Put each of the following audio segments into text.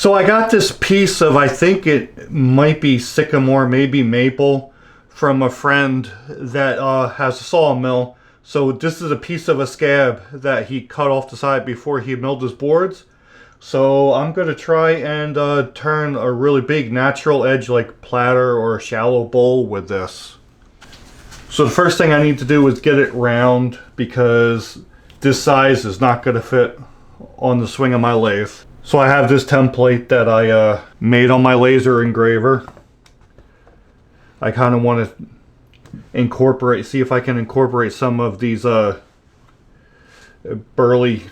So I got this piece of, I think it might be sycamore, maybe maple, from a friend that has a sawmill. So this is a piece of a scab that he cut off the side before he milled his boards. So I'm going to try and turn a really big natural edge like platter or a shallow bowl with this. So the first thing I need to do is get it round, because this size is not going to fit on the swing of my lathe. So I have this template that I made on my laser engraver. I kind of want to incorporate, see if I can incorporate some of these burly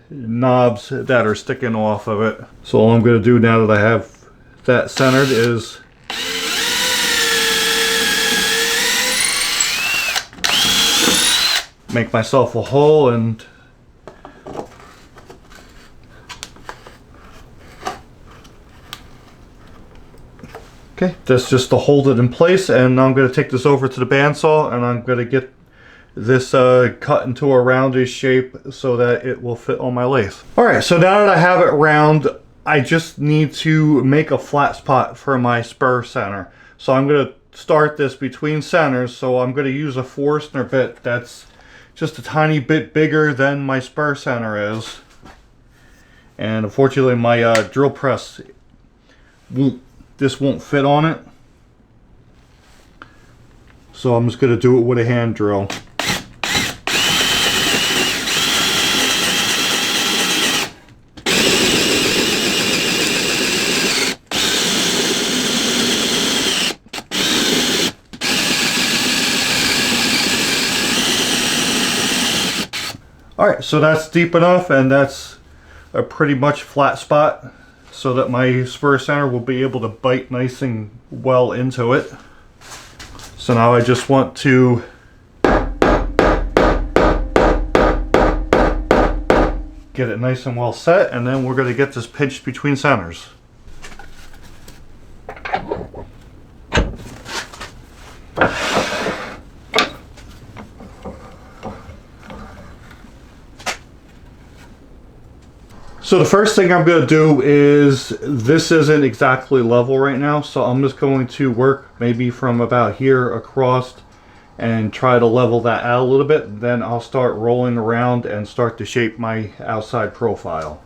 knobs that are sticking off of it. So all I'm going to do now that I have that centered is make myself a hole, and okay, that's just to hold it in place. And now I'm going to take this over to the bandsaw, and I'm going to get this cut into a roundish shape so that it will fit on my lathe. Alright, so now that I have it round, I just need to make a flat spot for my spur center. So I'm going to start this between centers. So I'm going to use a Forstner bit that's just a tiny bit bigger than my spur center is. And unfortunately my drill press won't fit on it. So I'm just going to do it with a hand drill. Alright, so that's deep enough, and that's a pretty much flat spot so that my spur center will be able to bite nice and well into it. So now I just want to get it nice and well set, and then we're going to get this pinched between centers. So the first thing I'm going to do is, this isn't exactly level right now, so I'm just going to work maybe from about here across and try to level that out a little bit. Then I'll start rolling around and start to shape my outside profile.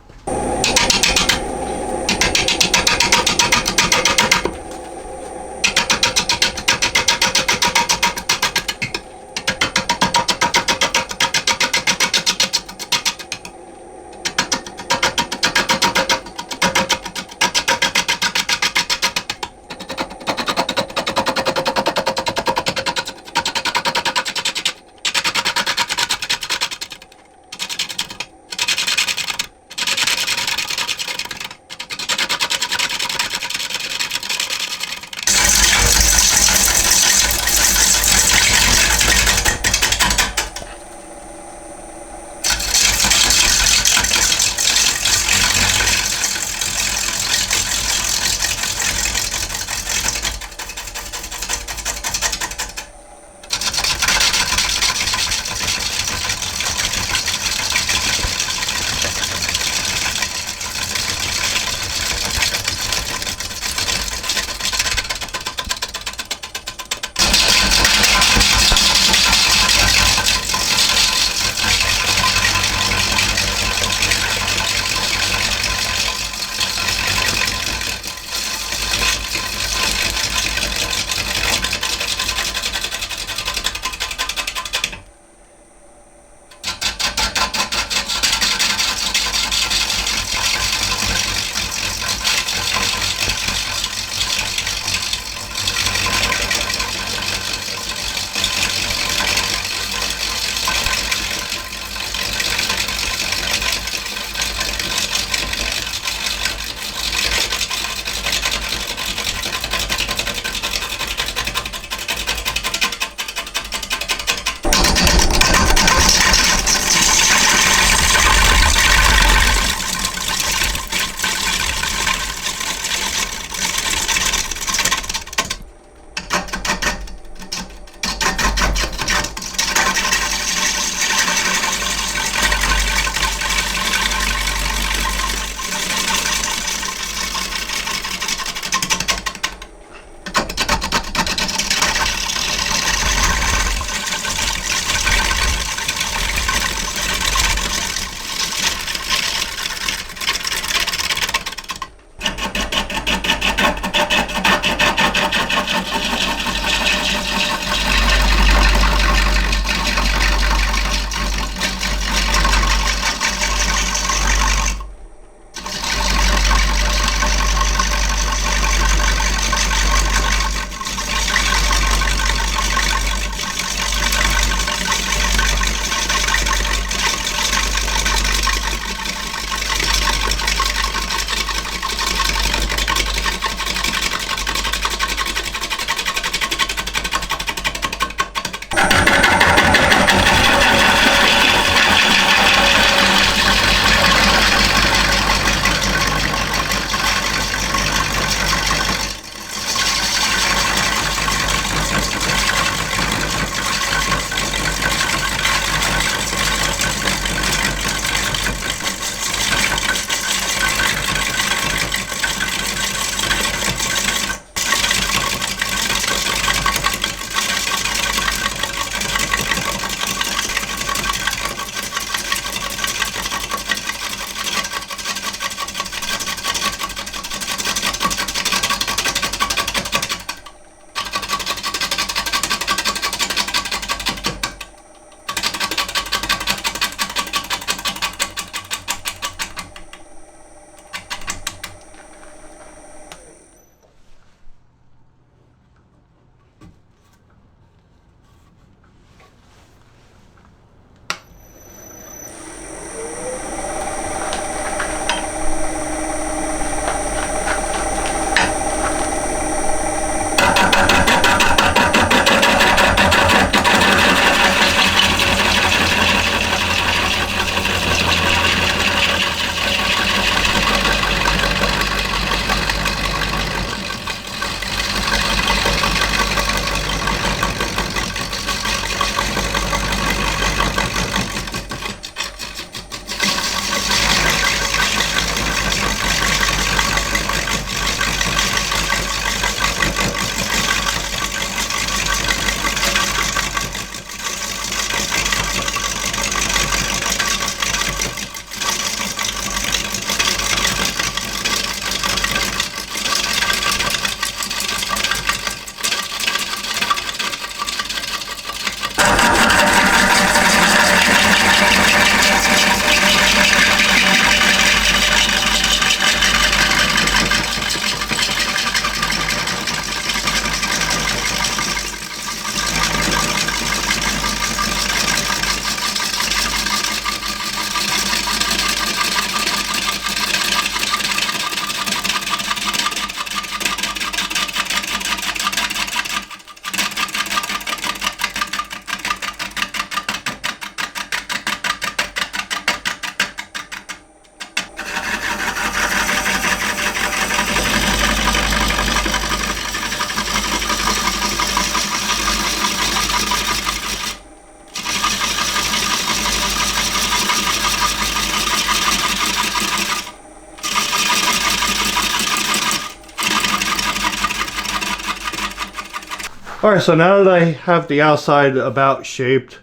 Alright, so now that I have the outside about shaped,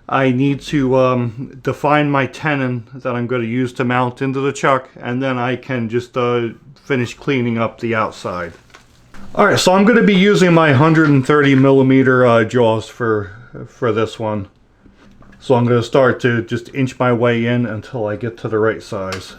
I need to define my tenon that I'm going to use to mount into the chuck, and then I can just finish cleaning up the outside. Alright, so I'm going to be using my 130 millimeter jaws for this one. So I'm going to start to just inch my way in until I get to the right size.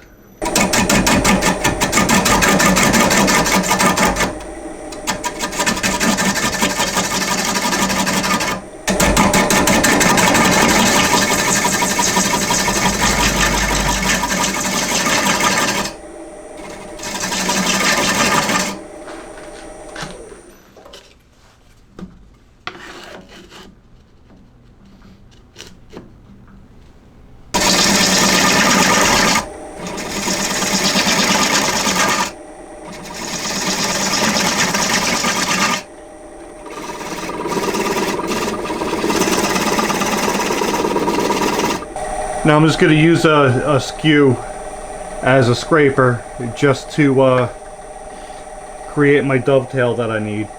Now I'm just going to use a skew as a scraper just to create my dovetail that I need.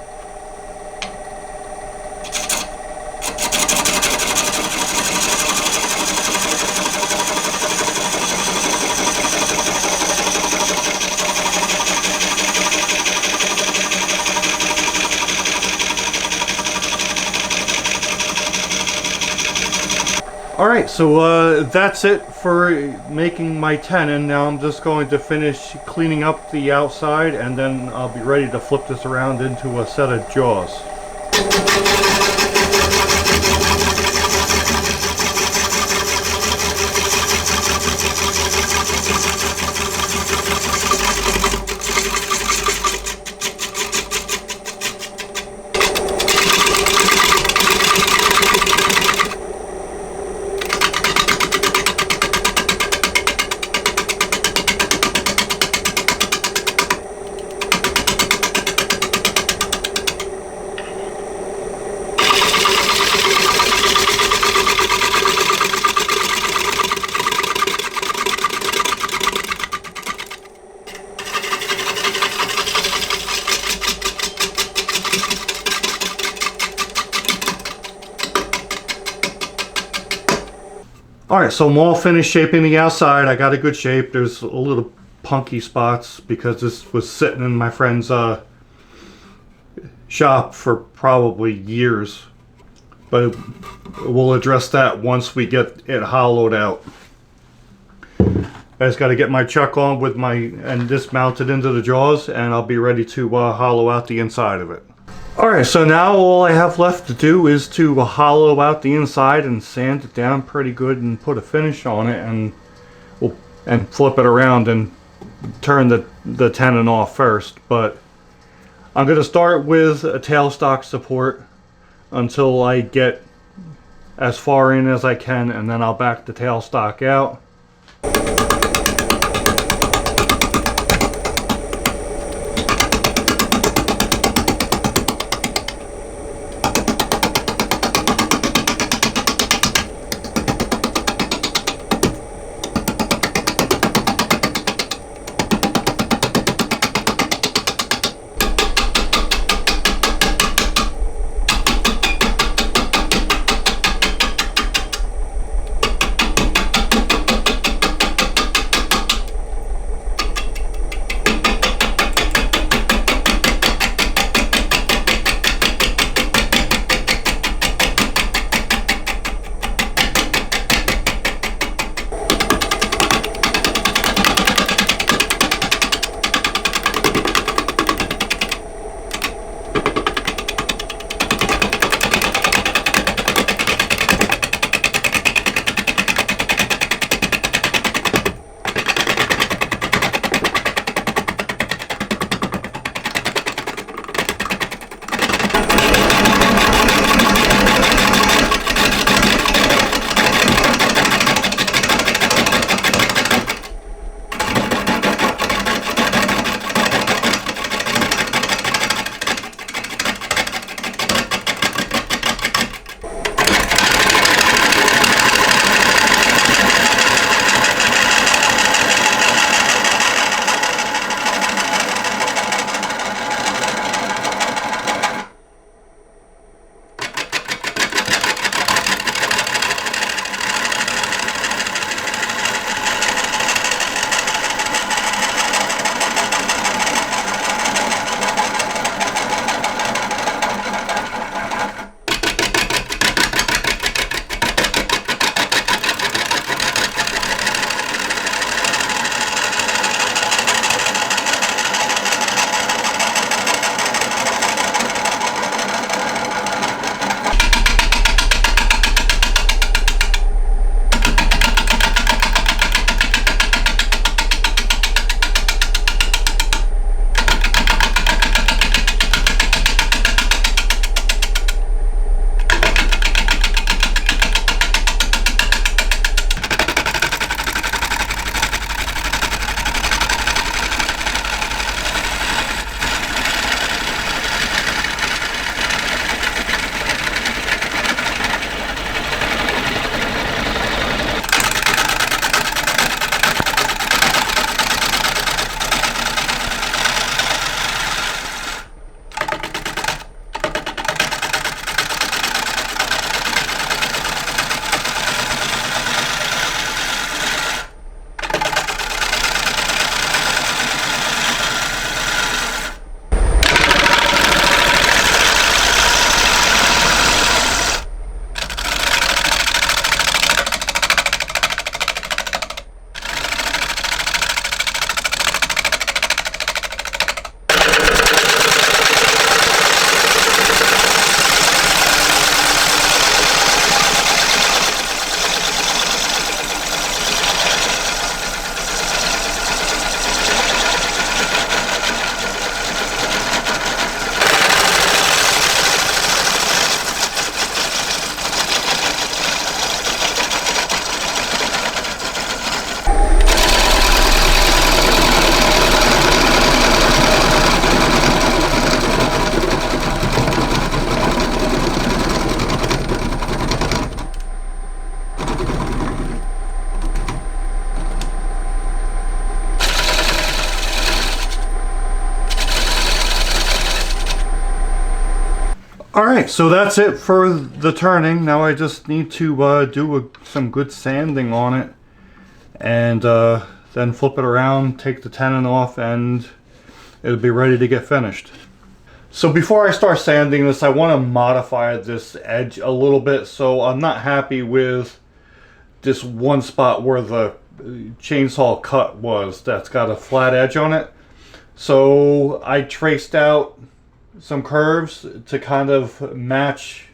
Alright, so that's it for making my tenon. Now I'm just going to finish cleaning up the outside, and then I'll be ready to flip this around into a set of jaws. Alright, so I'm all finished shaping the outside. I got a good shape. There's a little punky spots because this was sitting in my friend's shop for probably years. But we'll address that once we get it hollowed out. I just got to get my chuck on with and this mounted into the jaws, and I'll be ready to hollow out the inside of it. Alright, so now all I have left to do is to hollow out the inside and sand it down pretty good and put a finish on it, and flip it around and turn the tenon off first. But I'm going to start with a tailstock support until I get as far in as I can, and then I'll back the tailstock out. Alright, so that's it for the turning. Now I just need to do some good sanding on it. And then flip it around, take the tenon off, and it'll be ready to get finished. So before I start sanding this, I want to modify this edge a little bit. So I'm not happy with this one spot where the chainsaw cut was. That's got a flat edge on it. So I traced out some curves to kind of match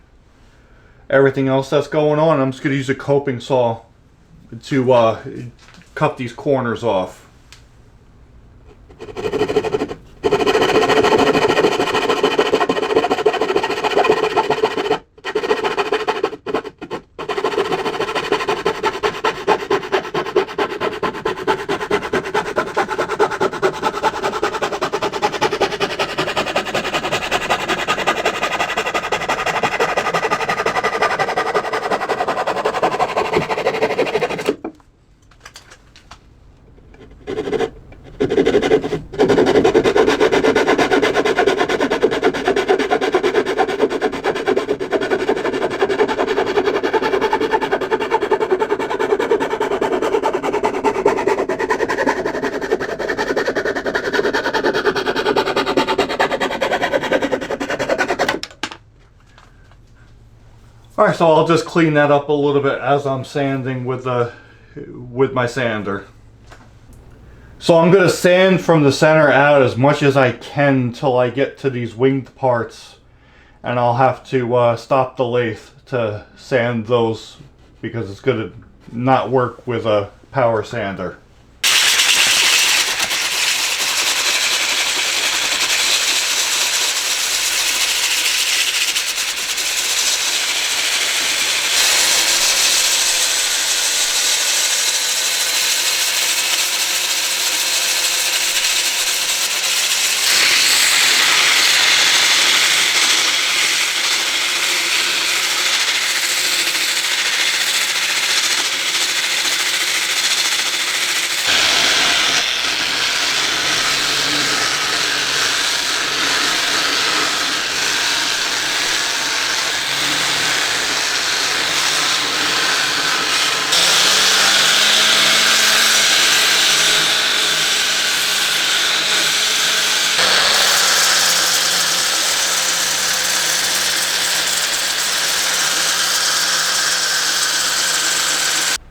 everything else that's going on. I'm just going to use a coping saw to cut these corners off. Alright, so I'll just clean that up a little bit as I'm sanding with my sander. So I'm going to sand from the center out as much as I can till I get to these winged parts, and I'll have to stop the lathe to sand those because it's going to not work with a power sander.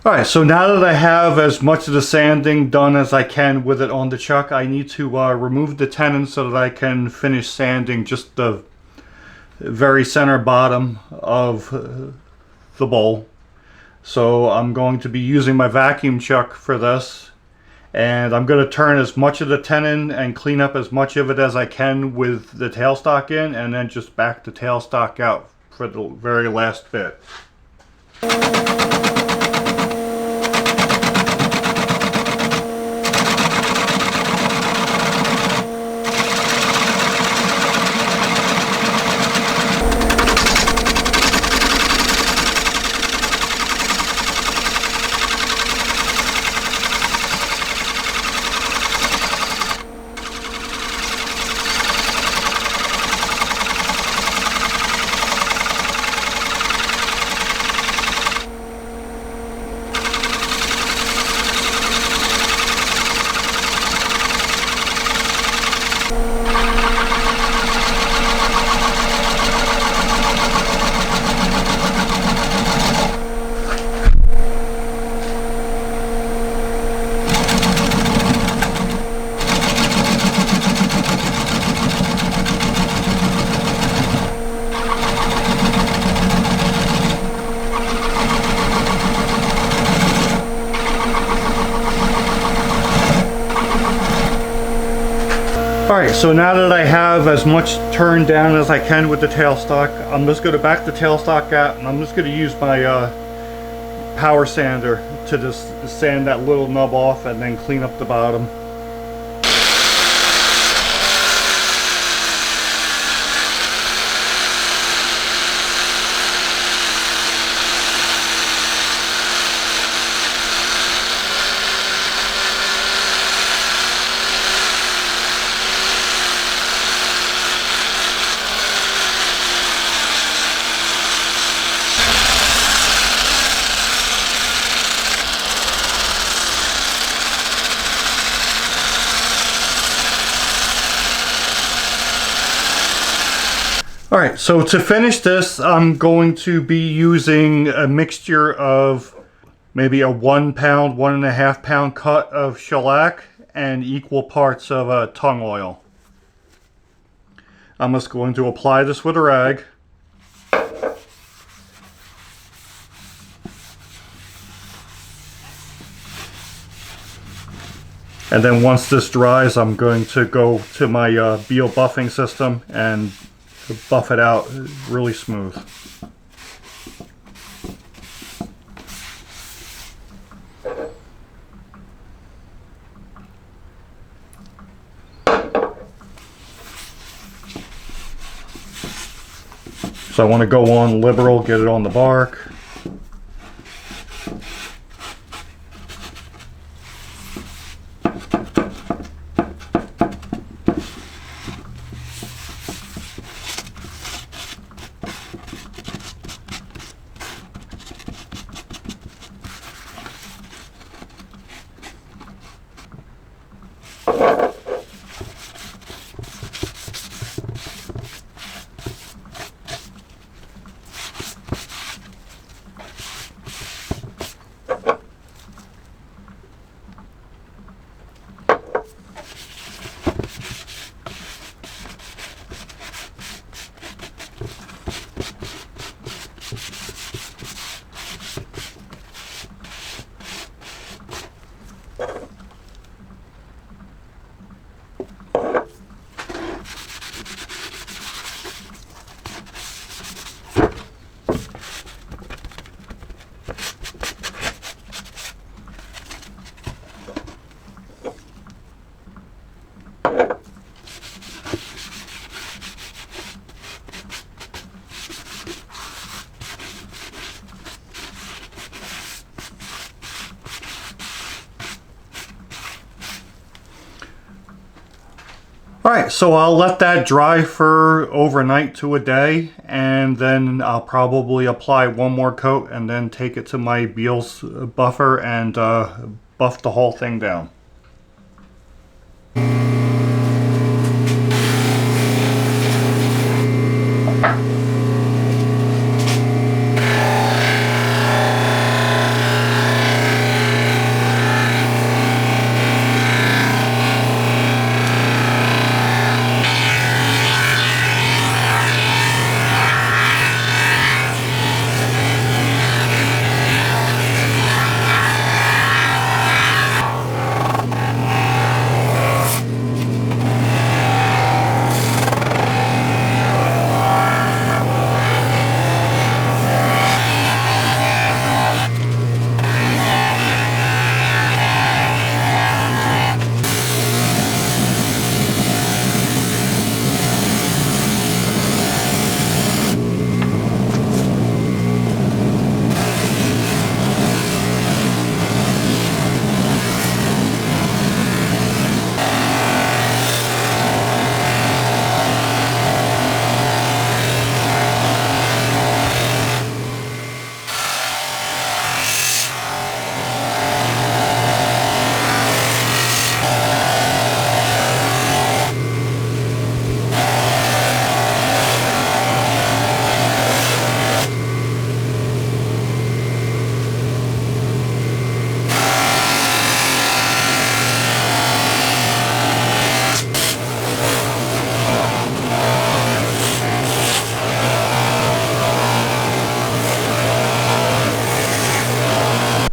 Alright, so now that I have as much of the sanding done as I can with it on the chuck, I need to remove the tenon so that I can finish sanding just the very center bottom of the bowl. So I'm going to be using my vacuum chuck for this, and I'm going to turn as much of the tenon and clean up as much of it as I can with the tailstock in, and then just back the tailstock out for the very last bit. Alright, so now that I have as much turned down as I can with the tailstock, I'm just going to back the tailstock out, and I'm just going to use my power sander to just sand that little nub off and then clean up the bottom. Alright, so to finish this, I'm going to be using a mixture of maybe a 1 pound, 1.5 pound cut of shellac and equal parts of tung oil. I'm just going to apply this with a rag. And then once this dries, I'm going to go to my Beal buffing system and buff it out really smooth. So I want to go on liberal, get it on the bark. Alright, so I'll let that dry for overnight to a day, and then I'll probably apply one more coat and then take it to my Beal's buffer and buff the whole thing down.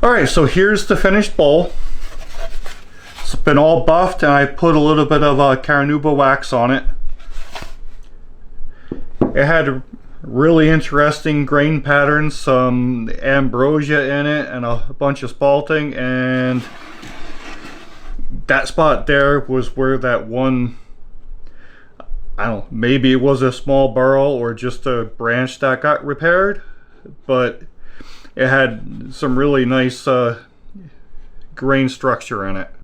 Alright, so here's the finished bowl. It's been all buffed and I put a little bit of Carnauba wax on it. It had really interesting grain patterns, some ambrosia in it and a bunch of spalting, and that spot there was where that one, I don't know, maybe it was a small burl or just a branch that got repaired, but it had some really nice grain structure in it.